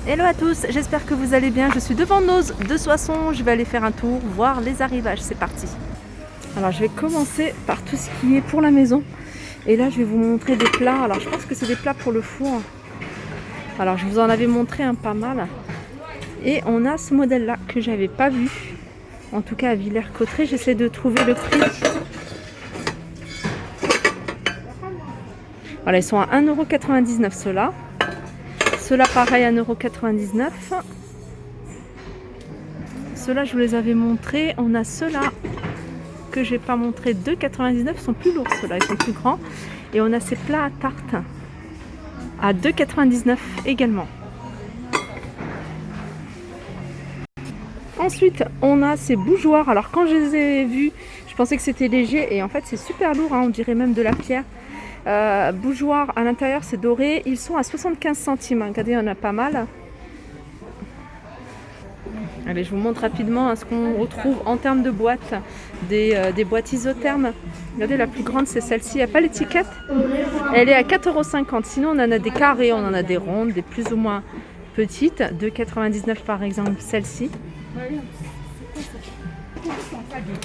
Hello à tous, j'espère que vous allez bien. Je suis devant Noz de Soissons. Je vais aller faire un tour, voir les arrivages. C'est parti. Alors je vais commencer par tout ce qui est pour la maison. Et là je vais vous montrer des plats. Alors je pense que c'est des plats pour le four. Alors je vous en avais montré un pas mal. Et on a ce modèle là que j'avais pas vu. En tout cas à Villers-Cotterêts. J'essaie de trouver le prix. Voilà, ils sont à 1,99 € ceux-là. Ceux-là pareil à 1,99 €. Ceux-là je vous les avais montrés. On a ceux-là que j'ai pas montré, 2,99 €. Ils sont plus lourds ceux-là, ils sont plus grands. Et on a ces plats à tarte à 2,99 € également. Ensuite on a ces bougeoirs. Alors quand je les ai vus, je pensais que c'était léger et en fait c'est super lourd, hein, on dirait même de la pierre. Bougeoir à l'intérieur c'est doré, ils sont à 75 centimes, regardez, il y en a pas mal. Allez, je vous montre rapidement ce qu'on retrouve en termes de boîtes, des boîtes isothermes. Regardez, la plus grande c'est celle-ci, il n'y a pas l'étiquette, elle est à 4,50 €. Sinon on en a des carrés, on en a des rondes, des plus ou moins petites, 2,99 € par exemple celle-ci.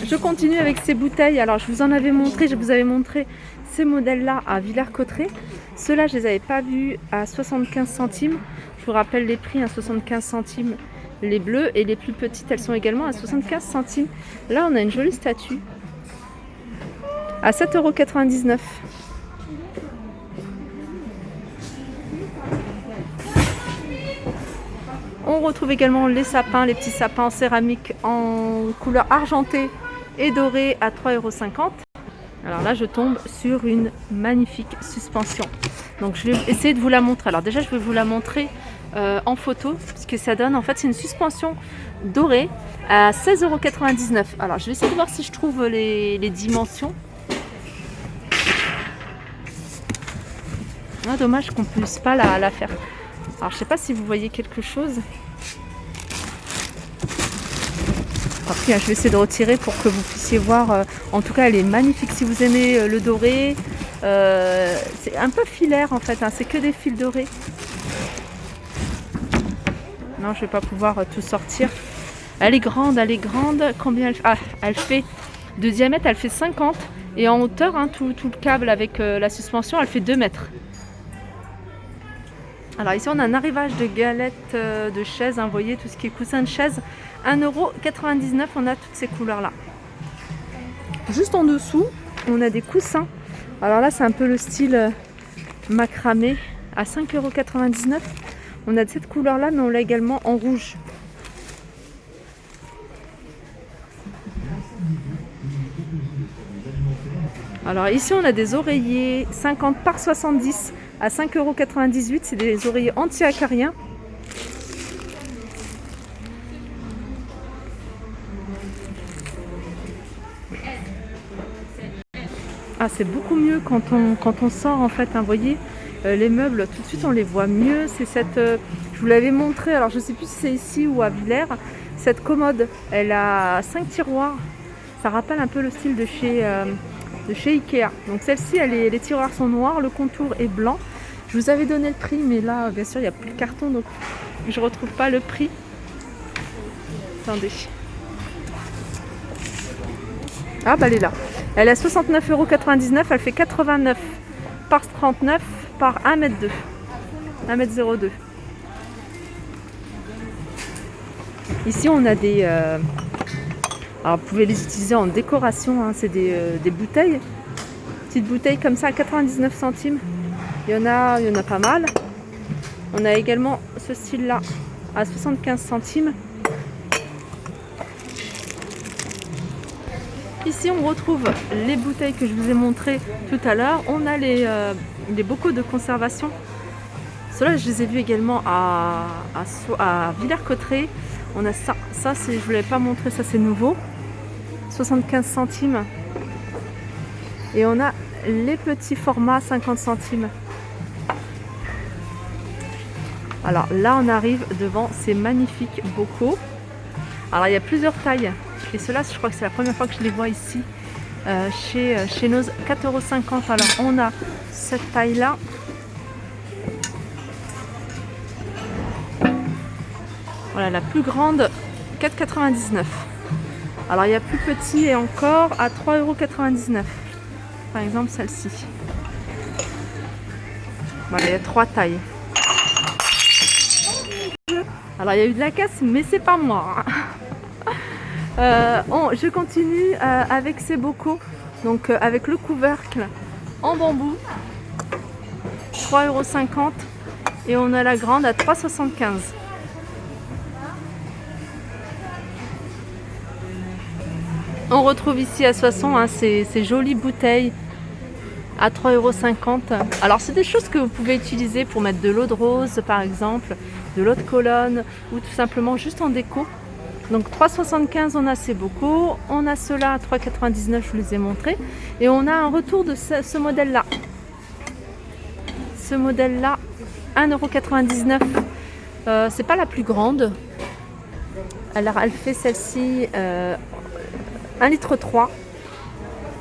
Je continue avec ces bouteilles. Alors je vous en avais montré, je vous avais montré ces modèles-là à Villers-Cotterêts. Ceux-là, je les avais pas vus à 75 centimes. Je vous rappelle les prix à 75 centimes les bleus et les plus petites, elles sont également à 75 centimes. Là, on a une jolie statue à 7,99 €. On retrouve également les sapins, les petits sapins en céramique en couleur argentée et dorée à 3,50 €. Alors là, je tombe sur une magnifique suspension. Donc je vais essayer de vous la montrer. Alors déjà, je vais vous la montrer en photo, ce que ça donne. En fait, c'est une suspension dorée à 16,99 €. Alors je vais essayer de voir si je trouve les dimensions. Ah, dommage qu'on ne puisse pas la faire. Alors je sais pas si vous voyez quelque chose. Après, je vais essayer de retirer pour que vous puissiez voir. En tout cas, elle est magnifique si vous aimez le doré. C'est un peu filaire en fait, hein, c'est que des fils dorés. Non, je vais pas pouvoir tout sortir. Elle est grande, elle est grande. Combien elle fait? Ah, elle fait de diamètre, elle fait 50. Et en hauteur, hein, tout le câble avec la suspension, elle fait 2 mètres. Alors ici on a un arrivage de galettes de chaises, hein, vous voyez tout ce qui est coussin de chaise, 1,99 €, on a toutes ces couleurs là. Juste en dessous on a des coussins, alors là c'est un peu le style macramé, à 5,99 €. On a de cette couleur là mais on l'a également en rouge. Alors ici on a des oreillers 50 par 70 à 5,98 €. C'est des oreillers anti-acariens. Ah, c'est beaucoup mieux quand on sort en fait, hein, vous voyez, les meubles tout de suite on les voit mieux. C'est cette, je vous l'avais montré, alors je sais plus si c'est ici ou à Villers, cette commode, elle a 5 tiroirs. Ça rappelle un peu le style de chez Ikea. Donc celle-ci, les tiroirs sont noirs, le contour est blanc. Je vous avais donné le prix, mais là, bien sûr, il n'y a plus de carton, donc je ne retrouve pas le prix. Attendez. Ah, bah elle est là. Elle est à 69,99 €, elle fait 89 par 39 par 1,2 m. 1,02 m. Ici, on a des... alors, vous pouvez les utiliser en décoration, hein, c'est des bouteilles. Petites bouteilles comme ça à 99 centimes. Il y en a pas mal. On a également ce style-là à 75 centimes. Ici, on retrouve les bouteilles que je vous ai montrées tout à l'heure. On a les bocaux de conservation. Ceux-là, je les ai vus également à Villers-Cotterêts. On a ça. Ça, je ne vous l'avais pas montré, ça c'est nouveau. 75 centimes. Et on a les petits formats 50 centimes. Alors là on arrive devant ces magnifiques bocaux. Alors il y a plusieurs tailles. Et ceux-là je crois que c'est la première fois que je les vois ici chez Noz, 4,50 €. Alors on a cette taille là. Voilà, la plus grande, 4,99 €. Alors il y a plus petit et encore à 3,99 €. Par exemple celle-ci. Voilà, il y a 3 tailles. Alors il y a eu de la casse, mais c'est pas moi. Je continue avec ces bocaux, donc avec le couvercle en bambou, 3,50 €. Et on a la grande à 3,75 €. On retrouve ici à Soissons ces jolies bouteilles à 3,50 €. Alors c'est des choses que vous pouvez utiliser pour mettre de l'eau de rose par exemple, de l'eau de Cologne ou tout simplement juste en déco. Donc 3,75 € on a ces bocaux, on a ceux-là à 3,99 €, je vous les ai montrés. Et on a un retour de ce modèle-là. Ce modèle-là, 1,99 €. C'est pas la plus grande. Alors elle fait celle-ci 1,3 litre.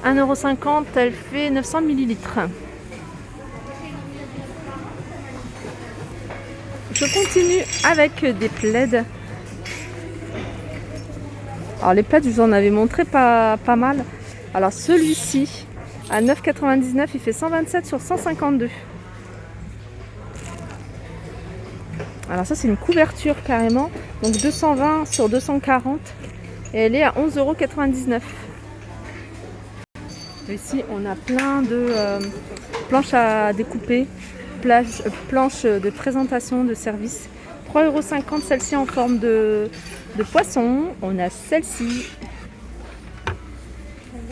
1,50 €, elle fait 900 ml. Je continue avec des plaids. Alors les plaids, je vous en avais montré pas mal. Alors celui-ci, à 9,99 €, il fait 127 sur 152. Alors ça c'est une couverture carrément. Donc 220 sur 240. Et elle est à 11,99 €. Ici on a plein de planches à découper, planches de présentation de service. 3,50 € celle-ci en forme de poisson. On a celle-ci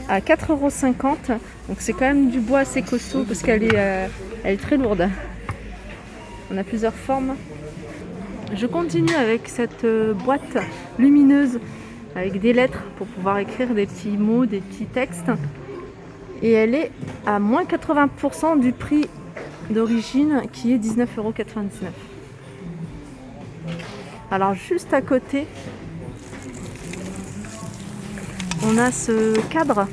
à 4,50 €. Donc c'est quand même du bois assez costaud parce qu'elle est très lourde. On a plusieurs formes. Je continue avec cette boîte lumineuse avec des lettres pour pouvoir écrire des petits mots, des petits textes. Et elle est à moins 80% du prix d'origine qui est 19,99 €. Alors juste à côté, on a ce cadre.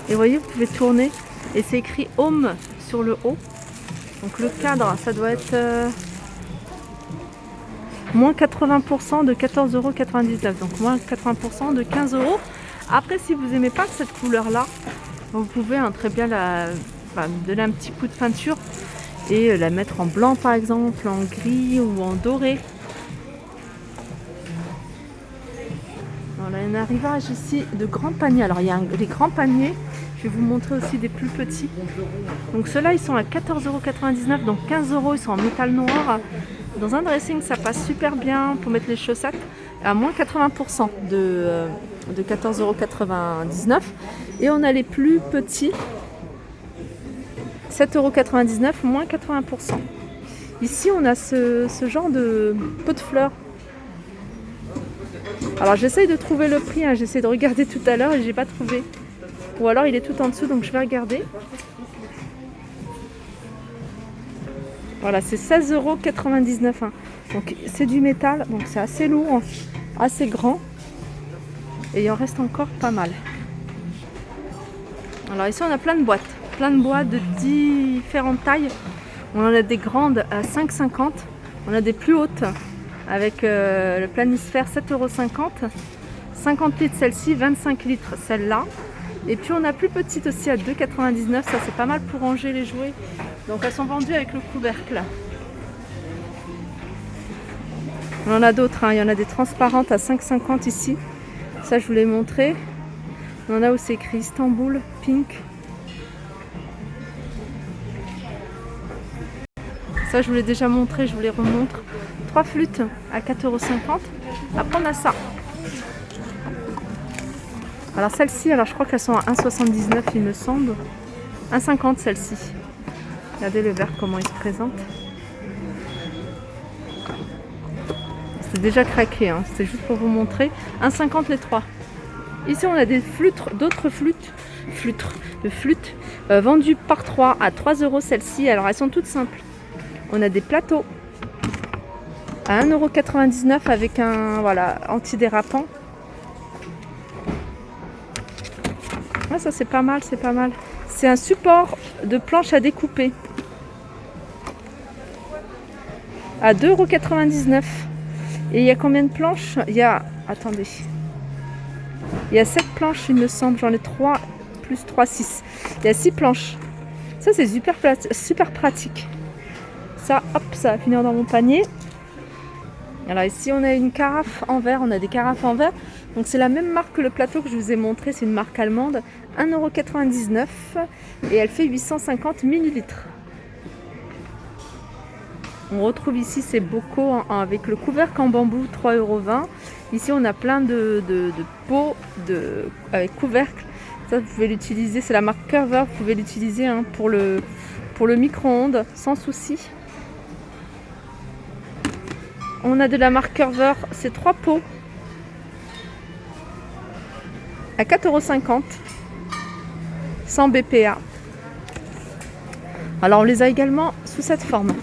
Et vous voyez, vous pouvez tourner et c'est écrit Home sur le haut. Donc le cadre, ça doit être moins 80% de 14,99 €. Donc moins 80% de 15 €. Après, si vous n'aimez pas cette couleur-là, vous pouvez très bien donner un petit coup de peinture et la mettre en blanc par exemple, en gris ou en doré. On a un arrivage ici de grands paniers. Alors il y a des grands paniers, je vais vous montrer aussi des plus petits. Donc ceux-là ils sont à 14,99 €, donc 15 €, ils sont en métal noir. Dans un dressing ça passe super bien pour mettre les chaussettes, à moins 80% de 14,99 €. Et on a les plus petits, 7,99 €, moins 80%. Ici on a ce genre de pot de fleurs. Alors j'essaye de trouver le prix, j'essaie de regarder tout à l'heure et j'ai pas trouvé. Ou alors il est tout en dessous, donc je vais regarder. Voilà, c'est 16,99 €. Donc c'est du métal, donc c'est assez lourd, assez grand. Et il en reste encore pas mal. Alors ici on a plein de boîtes de différentes tailles. On en a des grandes à 5,50 €. On a des plus hautes avec le planisphère 7,50 €. 50 litres celle-ci, 25 litres celle-là. Et puis on a plus petites aussi à 2,99 €. Ça c'est pas mal pour ranger les jouets. Donc elles sont vendues avec le couvercle. On en a d'autres, il y en a des transparentes à 5,50 € ici. Ça je vous l'ai montré. On en a où c'est écrit Istanbul Pink. Ça je vous l'ai déjà montré, je vous les remontre. 3 flûtes à 4,50 €. Après on a ça. Alors celles-ci, je crois qu'elles sont à 1,79 € il me semble. 1,50 € celle-ci. Regardez le verre comment il se présente. C'est déjà craqué, c'était juste pour vous montrer. 1,50 € les 3. Ici on a d'autres flûtes vendues par 3 à 3 € celles-ci. Alors elles sont toutes simples. On a des plateaux à 1,99 € avec un antidérapant. Ah, ça c'est pas mal, C'est un support de planche à découper à 2,99 €. Et il y a combien de planches? Il y a... Attendez. Il y a 7 planches, il me semble. J'en ai 3, plus 3, 6. Il y a 6 planches. Ça, c'est super pratique. Ça, hop, ça va finir dans mon panier. Alors ici, on a une carafe en verre. On a des carafes en verre. Donc, c'est la même marque que le plateau que je vous ai montré. C'est une marque allemande. 1,99 € et elle fait 850 ml. On retrouve ici ces bocaux avec le couvercle en bambou, 3,20 €. Ici, on a plein de pots avec couvercle. Ça, vous pouvez l'utiliser. C'est la marque Curver. Vous pouvez l'utiliser pour le micro-ondes sans souci. On a de la marque Curver. C'est 3 pots à 4,50 €. Sans BPA. Alors, on les a également sous cette forme.